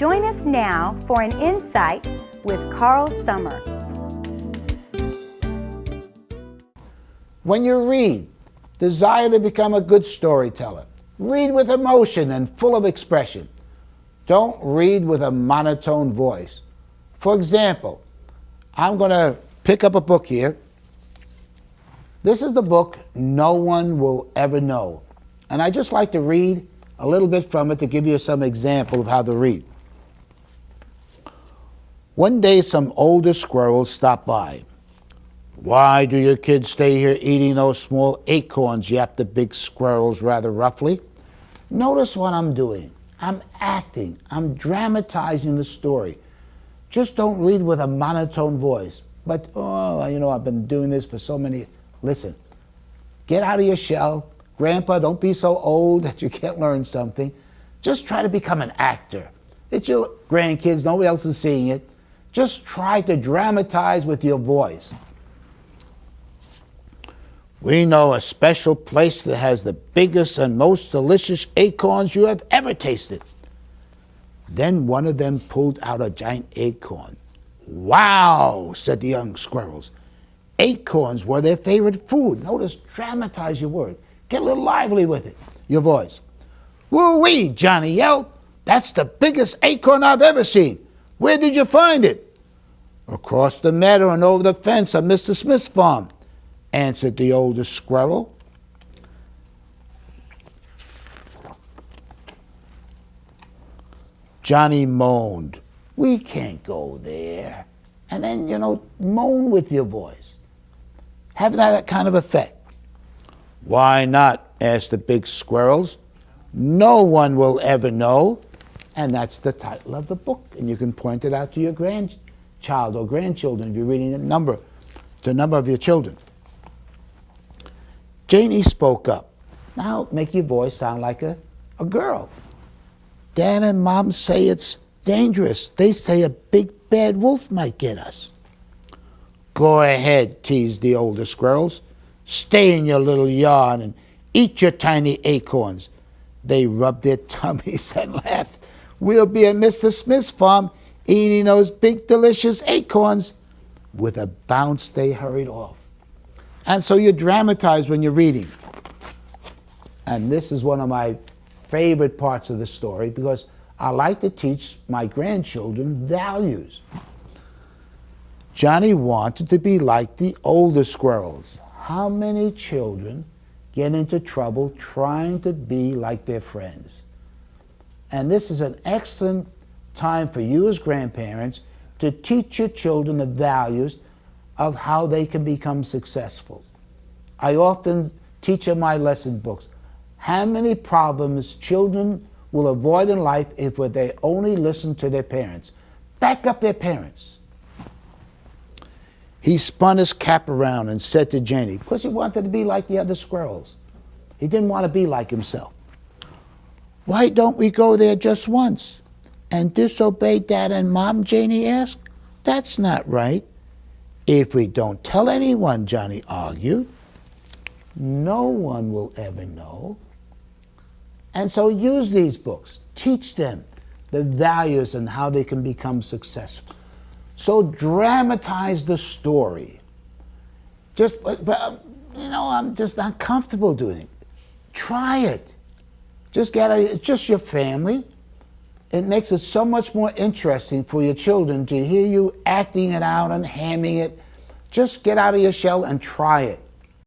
Join us now for an insight with Carl Sommer. When you read, desire to become a good storyteller. Read with emotion and full of expression. Don't read with a monotone voice. For example, I'm going to pick up a book here. This is the book No One Will Ever Know. And I just like to read a little bit from it to give you some example of how to read. One day some older squirrels stopped by. "Why do your kids stay here eating those small acorns?" yapped the big squirrels rather roughly. Notice what I'm doing. I'm acting. I'm dramatizing the story. Just don't read with a monotone voice. But, I've been doing this for so many. Listen, get out of your shell. Grandpa, don't be so old that you can't learn something. Just try to become an actor. It's your grandkids. Nobody else is seeing it. Just try to dramatize with your voice. "We know a special place that has the biggest and most delicious acorns you have ever tasted." Then one of them pulled out a giant acorn. "Wow," said the young squirrels. Acorns were their favorite food. Notice, dramatize your word. Get a little lively with it, your voice. "Woo-wee," Johnny yelled. "That's the biggest acorn I've ever seen. Where did you find it?" "Across the meadow and over the fence of Mr. Smith's farm," answered the oldest squirrel. Johnny moaned, "We can't go there." And then, moan with your voice. Have that kind of effect. "Why not?" asked the big squirrels. "No one will ever know." And that's the title of the book. And you can point it out to your grandchild or grandchildren if you're reading the number of your children. Janie spoke up. Now make your voice sound like a girl. "Dad and Mom say it's dangerous. They say a big bad wolf might get us." "Go ahead," teased the older squirrels. "Stay in your little yard and eat your tiny acorns." They rubbed their tummies and laughed. "We'll be at Mr. Smith's farm eating those big delicious acorns." With a bounce they hurried off. And so you dramatize when you're reading. And this is one of my favorite parts of the story because I like to teach my grandchildren values. Johnny wanted to be like the older squirrels. How many children get into trouble trying to be like their friends? And this is an excellent time for you as grandparents to teach your children the values of how they can become successful. I often teach in my lesson books how many problems children will avoid in life if they only listen to their parents. Back up their parents. He spun his cap around and said to Janie, because he wanted to be like the other squirrels. He didn't want to be like himself. "Why don't we go there just once and disobey Dad and Mom?" Janie asked. "That's not right." "If we don't tell anyone," Johnny argued, "no one will ever know." And so use these books. Teach them the values and how they can become successful. So dramatize the story. I'm just not comfortable doing it. Try it. It's just your family. It makes it so much more interesting for your children to hear you acting it out and hamming it. Just get out of your shell and try it.